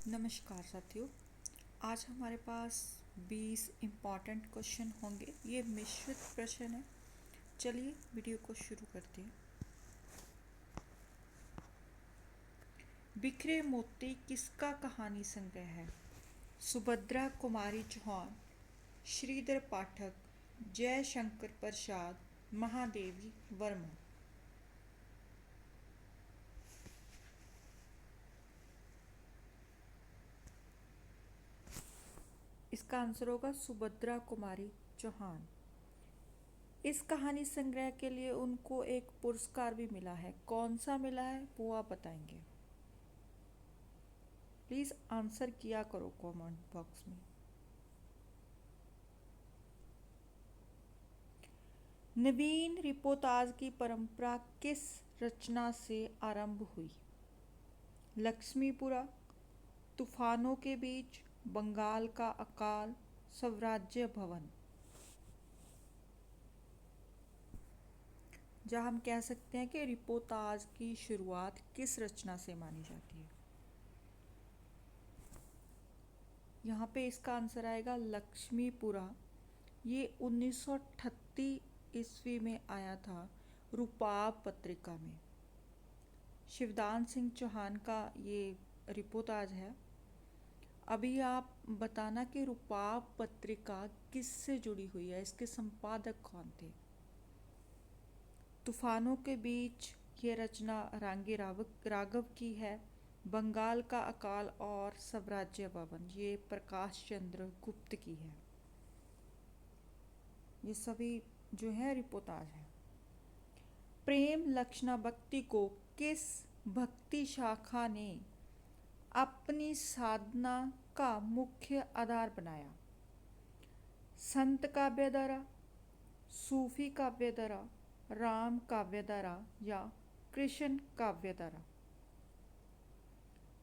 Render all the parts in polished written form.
नमस्कार साथियों। आज हमारे पास 20 इम्पॉर्टेंट क्वेश्चन होंगे। ये मिश्रित प्रश्न है। चलिए वीडियो को शुरू करते हैं। बिखरे मोती किसका कहानी संग्रह है? सुभद्रा कुमारी चौहान, श्रीधर पाठक, जयशंकर प्रसाद, महादेवी वर्मा। इसका आंसर होगा सुभद्रा कुमारी चौहान। इस कहानी संग्रह के लिए उनको एक पुरस्कार भी मिला है। कौन सा मिला है वो आप बताएंगे। प्लीज़ आंसर किया करो कमेंट बॉक्स में। नवीन रिपोर्टाज की परंपरा किस रचना से आरंभ हुई? लक्ष्मीपुरा, तूफानों के बीच, बंगाल का अकाल, स्वराज्य भवन। जहाँ हम कह सकते हैं कि रिपोर्टाज की शुरुआत किस रचना से मानी जाती है। यहाँ पे इसका आंसर आएगा लक्ष्मीपुरा। ये 1938 ईस्वी में आया था रूपाब पत्रिका में। शिवदान सिंह चौहान का ये रिपोर्टाज है। अभी आप बताना कि रूपाब पत्रिका किससे जुड़ी हुई है, इसके संपादक कौन थे। तूफानों के बीच ये रचना रांगे राघव की है। बंगाल का अकाल और स्वराज्य भवन ये प्रकाश चंद्र गुप्त की है। ये सभी जो है रिपोर्टाज है। प्रेम लक्षणा भक्ति को किस भक्ति शाखा ने अपनी साधना का मुख्य आधार बनाया? संत काव्यधारा, सूफी काव्यधारा, राम काव्यधारा या कृष्ण काव्यधारा।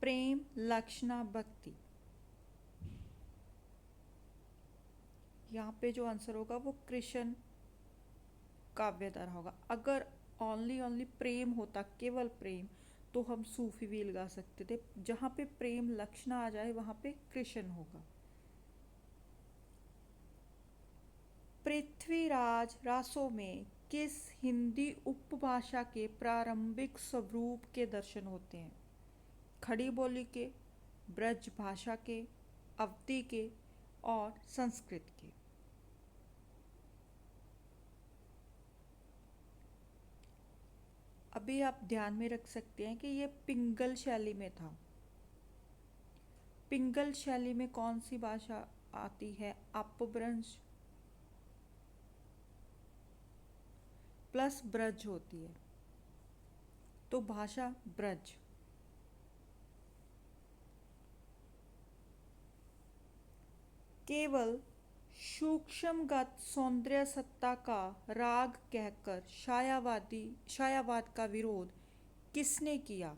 प्रेम लक्षणा भक्ति, यहाँ पे जो आंसर होगा वो कृष्ण काव्यधारा होगा। अगर ओनली प्रेम होता, केवल प्रेम, तो हम सूफी भी लगा सकते थे। जहाँ पे प्रेम लक्षणा आ जाए वहाँ पे कृष्ण होगा। पृथ्वीराज रासो में किस हिंदी उपभाषा के प्रारंभिक स्वरूप के दर्शन होते हैं? खड़ी बोली के, ब्रज भाषा के, अवधी के और संस्कृत के। अभी आप ध्यान में रख सकते हैं कि ये पिंगल शैली में था। पिंगल शैली में कौन सी भाषा आती है? अपभ्रंश प्लस ब्रज होती है, तो भाषा ब्रज। केवल सूक्ष्मगत सौंदर्य सत्ता का राग कहकर छायावाद का विरोध किसने किया?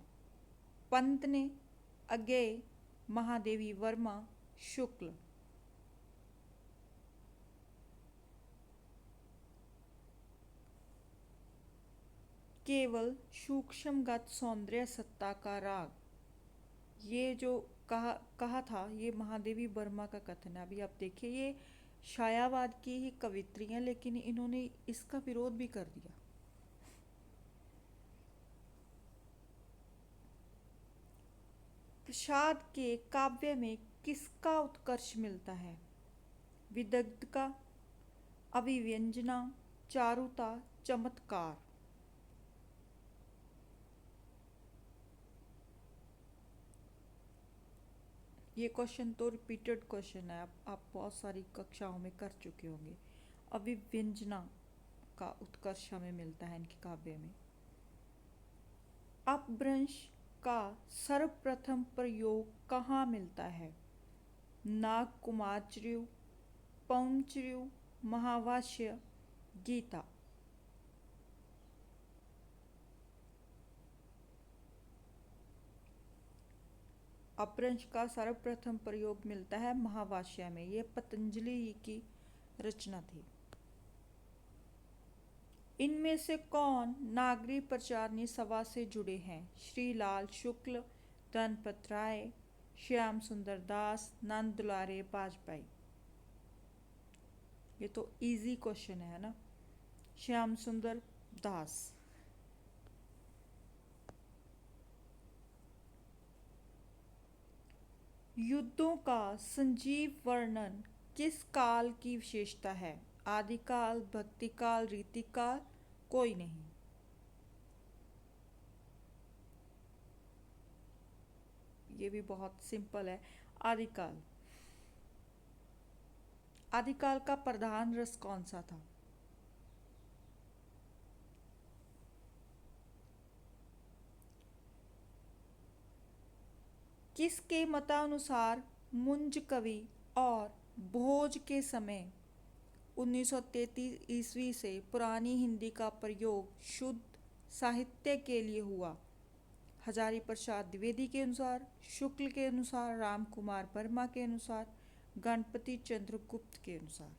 पंत ने, अज्ञेय, महादेवी वर्मा, शुक्ल। केवल सूक्ष्मगत सौंदर्य सत्ता का राग, ये जो कहा था ये महादेवी वर्मा का कथन है। अभी आप देखिए ये छायावाद की ही कवित्री हैं, लेकिन इन्होंने इसका विरोध भी कर दिया। प्रसाद के काव्य में किसका उत्कर्ष मिलता है? विदग्ध का, अभिव्यंजना, चारुता, चमत्कार। ये क्वेश्चन तो रिपीटेड क्वेश्चन है, आप बहुत सारी कक्षाओं में कर चुके होंगे। अभिव्यंजना का उत्कर्ष हमें मिलता है इनके काव्य में। अपभ्रंश का सर्वप्रथम प्रयोग कहाँ मिलता है? नागकुमारच्यु, पौंच्यु, महावास्य, गीता। अपभ्रंश का सर्वप्रथम प्रयोग मिलता है महावास्य में। ये पतंजलि की रचना थी। इनमें से कौन नागरी प्रचारणी सभा से जुड़े हैं? श्रीलाल शुक्ल, धनपत राय, श्याम सुंदर दास, नंद दुलारे बाजपेयी। ये तो इजी क्वेश्चन है ना, श्याम सुंदर दास। युद्धों का संजीव वर्णन किस काल की विशेषता है? आदिकाल, भक्तिकाल, रीतिकाल, कोई नहीं। ये भी बहुत सिंपल है, आदिकाल। आदिकाल का प्रधान रस कौन सा था? किसके मतानुसार मुंज कवि और भोज के समय 1933 ईस्वी से पुरानी हिंदी का प्रयोग शुद्ध साहित्य के लिए हुआ? हजारी प्रसाद द्विवेदी के अनुसार, शुक्ल के अनुसार, राम कुमार वर्मा के अनुसार, गणपति चंद्र गुप्त के अनुसार।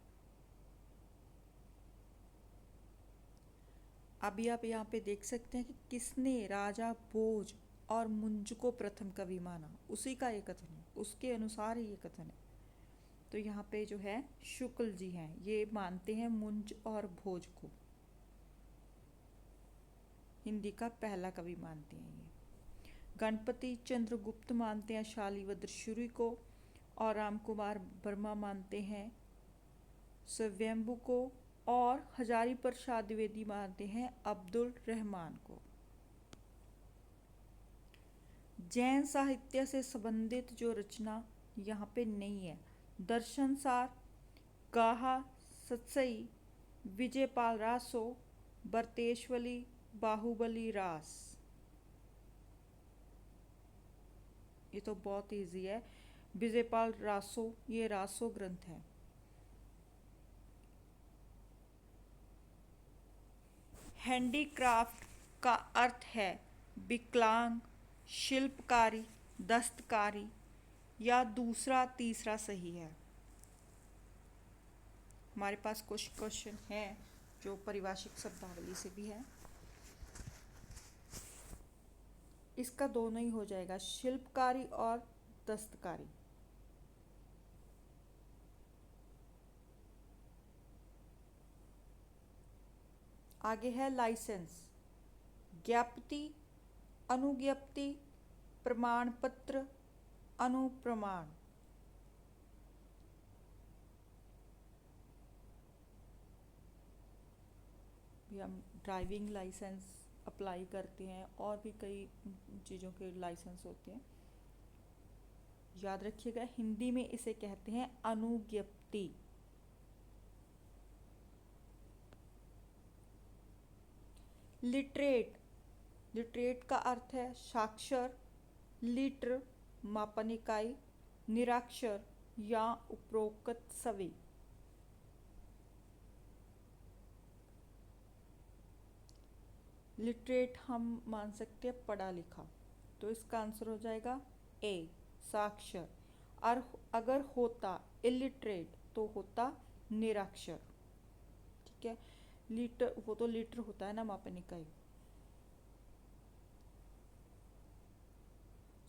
अभी आप यहाँ पे देख सकते हैं कि किसने राजा भोज और मुंज को प्रथम कवि माना, उसी का ये कथन है, उसके अनुसार ही ये कथन है। तो यहाँ पे जो है शुक्ल जी हैं, ये मानते हैं मुंज और भोज को हिंदी का पहला कवि मानते हैं। ये गणपति चंद्र गुप्त मानते हैं शालिवद्र शुरी को, और राम कुमार वर्मा मानते हैं स्वयंभू को, और हजारी प्रसाद द्विवेदी मानते हैं अब्दुल रहमान को। जैन साहित्य से संबंधित जो रचना यहाँ पे नहीं है, दर्शन सार, गाहा सत्सई, विजयपाल रासो, बरतेश्वली, बाहुबली रास। ये तो बहुत इजी है, विजयपाल रासो, ये रासो ग्रंथ है। हैंडीक्राफ्ट का अर्थ है विकलांग, शिल्पकारी, दस्तकारी, या दूसरा तीसरा सही है? हमारे पास कुछ क्वेश्चन है जो परिभाषिक शब्दावली से भी है। इसका दोनों ही हो जाएगा, शिल्पकारी और दस्तकारी। आगे है लाइसेंस, ज्ञप्ति, अनुज्ञप्ति, प्रमाण पत्र, अनुप्रमाण। भी हम ड्राइविंग लाइसेंस अप्लाई करते हैं, और भी कई चीज़ों के लाइसेंस होते हैं। याद रखिएगा, हिंदी में इसे कहते हैं अनुज्ञप्ति। लिटरेट, लिटरेट का अर्थ है साक्षर, लीटर मापन इकाई, निरक्षर या उपरोक्त सभी। लिटरेट हम मान सकते हैं पढ़ा लिखा, तो इसका आंसर हो जाएगा ए, साक्षर। और अगर होता इलिटरेट तो होता निरक्षर। ठीक है, लीटर वो तो लीटर होता है ना मापन इकाई।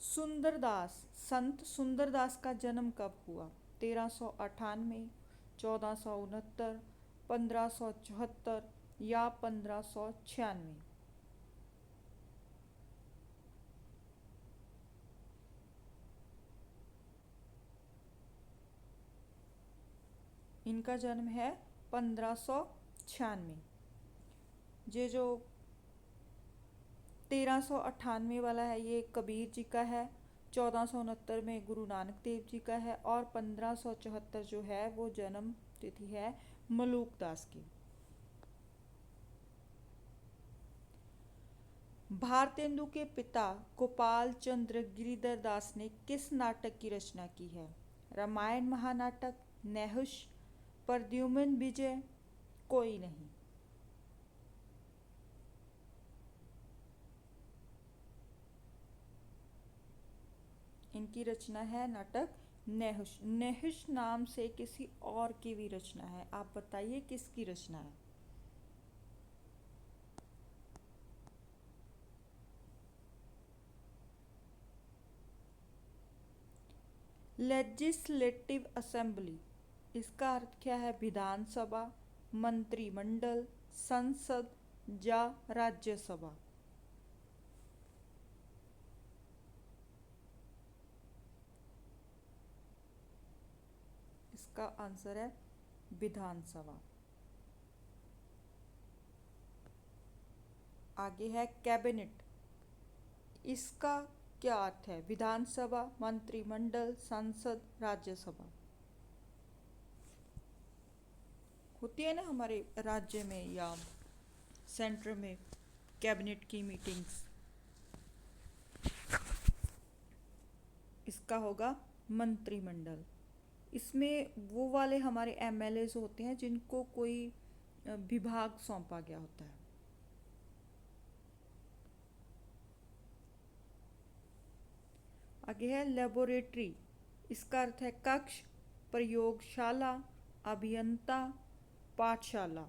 सुंदरदास, संत सुंदरदास का जन्म कब हुआ? 1398, 1469, 1574 या 1596? इनका जन्म है 1596। ये जो 1398 वाला है ये कबीर जी का है, 1469 में गुरु नानक देव जी का है, और 1574 जो है वो जन्म तिथि है मलूक दास की। भारतेंदु के पिता गोपाल चंद्र गिरिधर दास ने किस नाटक की रचना की है? रामायण महानाटक, नहुष, प्रद्युम्न विजय, कोई नहीं। इनकी रचना है नाटक नहुष। नहुष नाम से किसी और की भी रचना है, आप बताइए किसकी रचना है? लेजिस्लेटिव असेंबली, इसका अर्थ क्या है? विधानसभा, मंत्रिमंडल, संसद या राज्यसभा। इसका आंसर है विधानसभा। आगे है कैबिनेट, इसका क्या अर्थ है? विधानसभा, मंत्रिमंडल, संसद, राज्यसभा। होती है ना हमारे राज्य में या सेंटर में कैबिनेट की मीटिंग्स। इसका होगा मंत्रिमंडल। इसमें वो वाले हमारे एमएलएज होते हैं जिनको कोई विभाग सौंपा गया होता है। आगे है लेबोरेटरी, इसका अर्थ है कक्ष, प्रयोगशाला, अभियंता, पाठशाला।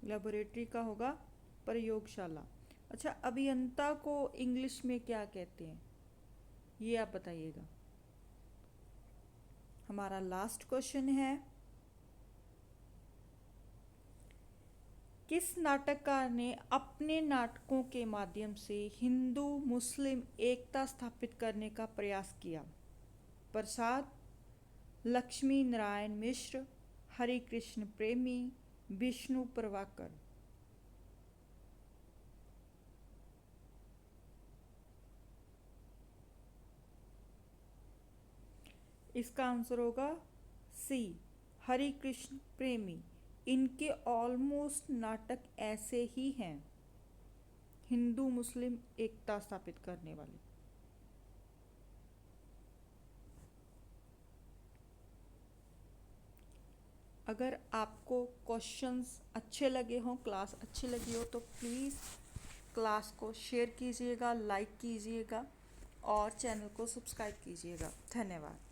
लेबोरेटरी का होगा प्रयोगशाला। अच्छा, अभियंता को इंग्लिश में क्या कहते हैं, ये आप बताइएगा। हमारा लास्ट क्वेश्चन है, किस नाटककार ने अपने नाटकों के माध्यम से हिंदू मुस्लिम एकता स्थापित करने का प्रयास किया? प्रसाद, लक्ष्मी नारायण मिश्र, हरि कृष्ण प्रेमी, विष्णु प्रभाकर। इसका आंसर होगा सी, हरि कृष्ण प्रेमी। इनके ऑलमोस्ट नाटक ऐसे ही हैं, हिंदू मुस्लिम एकता स्थापित करने वाले। अगर आपको क्वेश्चंस अच्छे लगे हों, क्लास अच्छी लगी हो, तो प्लीज़ क्लास को शेयर कीजिएगा, लाइक कीजिएगा और चैनल को सब्सक्राइब कीजिएगा। धन्यवाद।